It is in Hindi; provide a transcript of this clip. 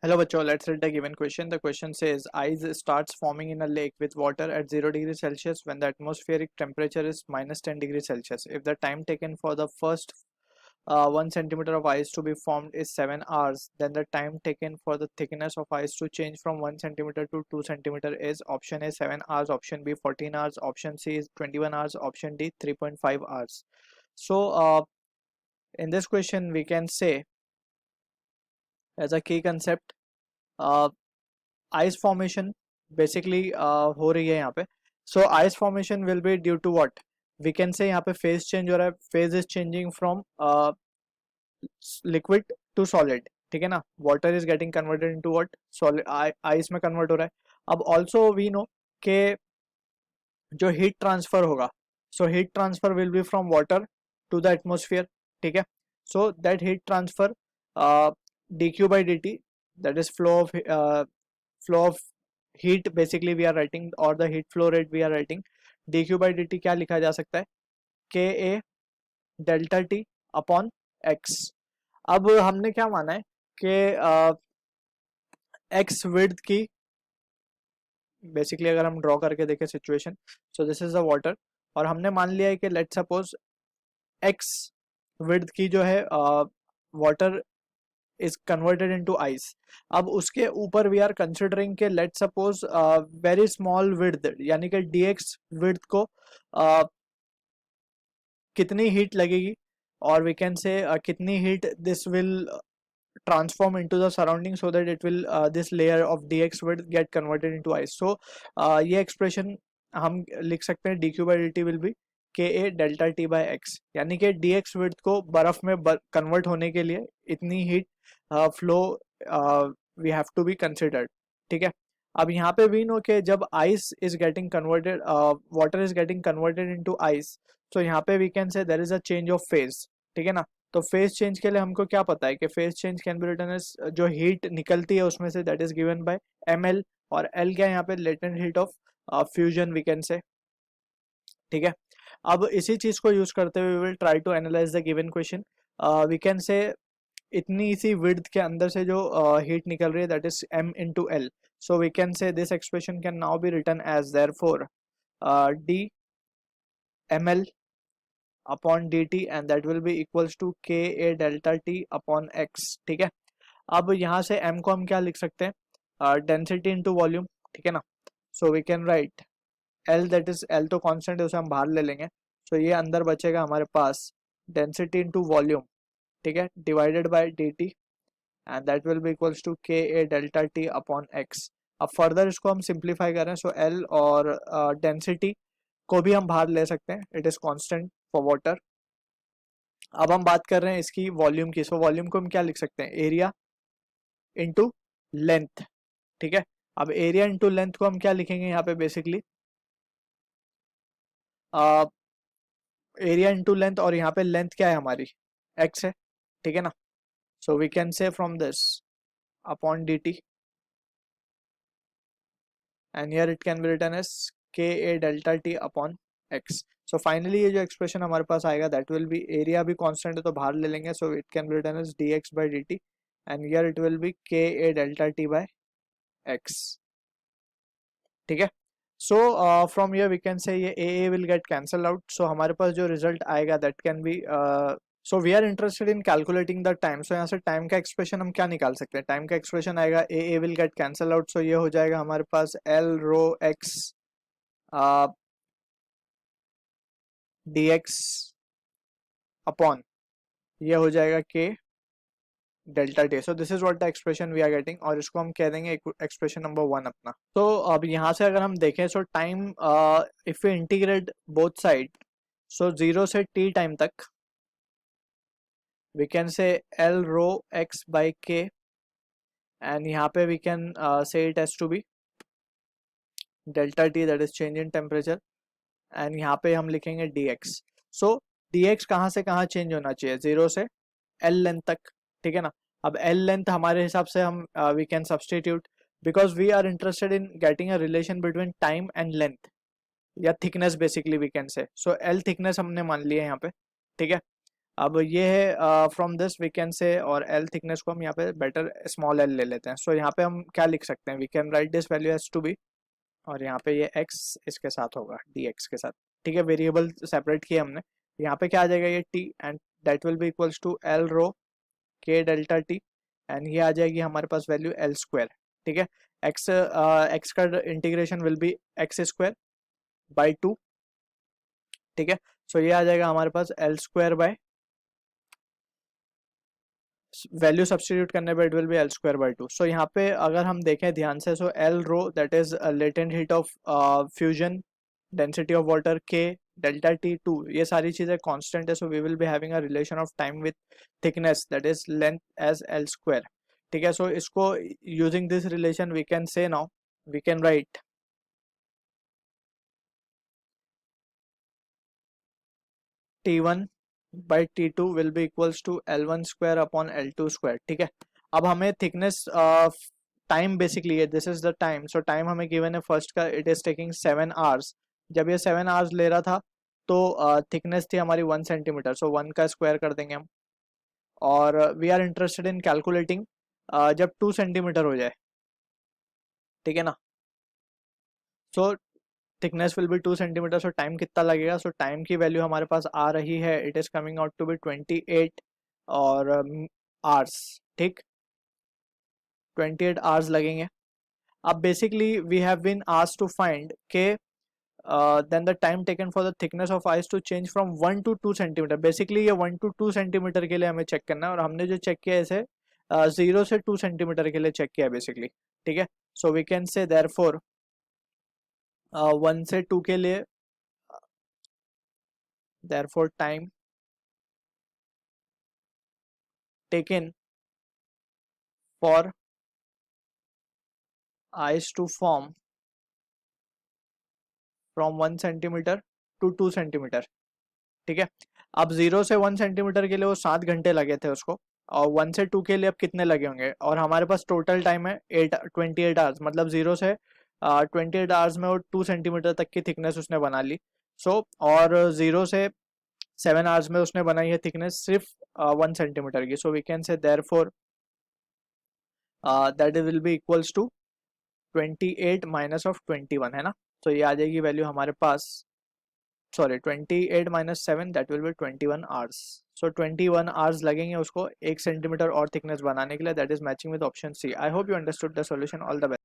Hello बच्चों, let's read the given question. The question says ice starts forming in a lake with water at 0 degree Celsius when the atmospheric temperature is minus 10 degree Celsius. If the time taken for the first 1 centimeter of ice to be formed is 7 hours, then the time taken for the thickness of ice to change from 1 centimeter to 2 centimeter is option A 7 hours, option B 14 hours, option C is 21 hours, option D 3.5 hours. So in this question we can say as a key concept ice formation basically हो रही है यहाँ पे. So ice formation will be due to what we can say यहाँ पे फेज चेंज हो रहा है. Phase is changing from liquid to solid. ठीक है ना. Water is getting converted into what solid ice में कन्वर्ट हो रहा है. अब ऑल्सो वी नो के जो हीट ट्रांसफर होगा, so heat transfer will be from water to the atmosphere. ठीक है. So that heat transfer d q by d t, that is flow of heat basically we are writing, or the heat flow rate we are writing. dq by dt क्या लिखा जा सकता है? ka delta t upon x. अब हमने क्या माना है कि x विड्थ की बेसिकली अगर हम ड्रॉ करके देखें situation, so this is the water और हमने मान लिया है कि लेट सपोज x विड्थ की जो है water is converted into ice. अब उसके ऊपर we are considering के let's suppose very small width यानी कि dx width को कितनी हीट लगेगी और we can say कितनी heat this will transform into the surrounding so that it will this layer of dx width get converted into ice. So ये एक्सप्रेशन हम लिख सकते हैं dq by dt will be ka delta t by x, यानी कि dx width को बर्फ में कन्वर्ट होने के लिए इतनी heat flow we have to be considered. ठीक है. अब यहाँ पे वी नो के जब ice is getting converted, water is getting converted into ice, तो यहाँ पे we can say there is a change of phase. ठीक है ना. तो फेज चेंज के लिए हमको क्या पता है कि phase change can be written as जो हीट निकलती है उसमें से that is given by ml, और L क्या है यहाँ पे latent heat of fusion we can say. ठीक है. अब इसी चीज को यूज करते हुए we will try to analyse the given question. We can say इतनी सी विड्थ के अंदर से जो हीट निकल रही है that is m into L. So we can say this expression can now be written as therefore d ml upon dt and that will be equals to ka delta t upon x. ठीक है. अब यहाँ से m को हम क्या लिख सकते हैं? Density into volume. ठीक है ना. So we can write L, that is L तो कांस्टेंट है उसे हम बाहर ले लेंगे. सो ये अंदर बचेगा हमारे पास डेंसिटी इनटू वॉल्यूम. ठीक है. Divided by dt and that will be equals to ka delta t upon x. अब फर्दर इसको हम सिंप्लीफाई करें सो L और डेंसिटी को भी हम बाहर ले सकते हैं, it is constant for water. अब हम बात कर रहे हैं इसकी वॉल्यूम की. सो वॉल्यूम को हम क्या लिख सकते हैं? Area into length. ठीक है. अब एरिया इनटू लेंथ को हम क्या लिखेंगे यहाँ पे? बेसिकली एरिया इनटू लेंथ, और यहाँ पे लेंथ क्या है हमारी? x है. ठीक है ना. So we can say from this upon dt and here it can be written as ka delta t upon x. So finally ये जो expression हमारे पास आएगा that will be area भी constant है तो बाहर ले लेंगे, so it can be written as dx by dt and here it will be ka delta t by x. ठीक है. So from here we can say ये a will get cancelled out, so हमारे पास जो result आएगा that can be so we are interested in calculating the time. so यहाँ से time का expression हम क्या निकाल सकते हैं? time का expression आएगा a will get cancelled out, so ये हो जाएगा हमारे पास L rho x dx अपॉन ये हो जाएगा k delta t. So this is what the expression we are getting, और इसको हम कह देंगे एक्सप्रेशन नंबर 1 अपना. तो अब यहाँ से अगर हम देखें so time if we integrate both side, so 0 से t टाइम तक we can say L rho x by k and यहाँ पे we can say it as to be delta t, that is change in temperature, and यहाँ पे हम लिखेंगे dx. so dx कहाँ से कहाँ चेंज होना चाहिए? 0 से L लेंथ तक. ठीक है ना. अब L लेंथ हमारे हिसाब से हम we can substitute because we are interested in getting a relation between time and length या thickness basically we can say. so L thickness हमने मान लिया है यहाँ पे. ठीक है. अब ये है फ्रॉम दिस वी कैन से, और एल थिकनेस को हम यहाँ पे बेटर स्मॉल एल ले लेते हैं. सो यहाँ पे हम क्या लिख सकते हैं, we can write this value as to be, और यहाँ पे ये x इसके साथ होगा dx के साथ. ठीक है, वेरिएबल सेपरेट किए हमने. यहाँ पे क्या आ जाएगा ये t, and that will be equals to L rho के डेल्टा टी, एंड ये आ जाएगी हमारे पास वैल्यू एल स्क्वायर. ठीक है, x का integration will be x square by two. ठीक है, सो ये आ जाएगा हमारे पास L square by, value substitute करने पे it will be L square by two. So यहाँ पे अगर हम देखें ध्यान से, so L rho that is latent heat of fusion, density of water के, डेल्टा टी टू, ये सारी चीजें कांस्टेंट है. So we will be having a relation of time with thickness that is length as L square. ठीक है, सो इसको using this relation we can say now, we can write T1 by T2 will be equals to L1 square upon L2 square. ठीक है, अब हमें थिकनेस टाइम बेसिकली है, this is the time. So time हमें गिवन है फर्स्ट का, इट इज टेकिंग 7 आवर्स. जब ये 7 आवर्स ले रहा था तो थिकनेस थी हमारी 1 सेंटीमीटर. सो 1 का स्क्वायर कर देंगे हम, और we are interested in calculating जब 2 सेंटीमीटर हो जाए. ठीक है ना, so thickness will be 2 centimetre. So time कितना लगेगा, सो टाइम की वैल्यू हमारे पास आ रही है, it is coming out to be 28 और आवर्स. ठीक, 28 आवर्स लगेंगे. अब basically we have been asked to find के then the time taken for the thickness of ice to change from 1 to 2 centimetre. Basically ये 1 to 2 सेंटीमीटर के लिए हमें चेक करना है, और हमने जो चेक किया है इसे 0 से 2 सेंटीमीटर के लिए चेक किया है बेसिकली. ठीक है, so we can say therefore 1 से 2 के लिए, therefore time taken for ice to form from 1 centimetre to 2 centimetre. ठीक है, अब 0 से 1 सेंटीमीटर के लिए वो 7 घंटे लगे थे उसको, और 1 से 2 के लिए अब कितने लगे होंगे, और हमारे पास टोटल टाइम है 28 आवर्स. मतलब 0 से 28 आवर्स में वो 2 सेंटीमीटर तक की थिकनेस उसने बना ली. सो और 0 से 7 आवर्स में उसने बनाई है थिकनेस सिर्फ 1 सेंटीमीटर की. So we can say therefore that will be equals to 28 minus of 21, है ना. तो ये आ जाएगी वैल्यू हमारे पास, sorry 28 minus 7, that will be 21 hours. So 21 hours लगेंगे उसको 1 सेंटीमीटर और थिकनेस बनाने के लिए. That is matching with option C. I hope you understood the solution. All the best.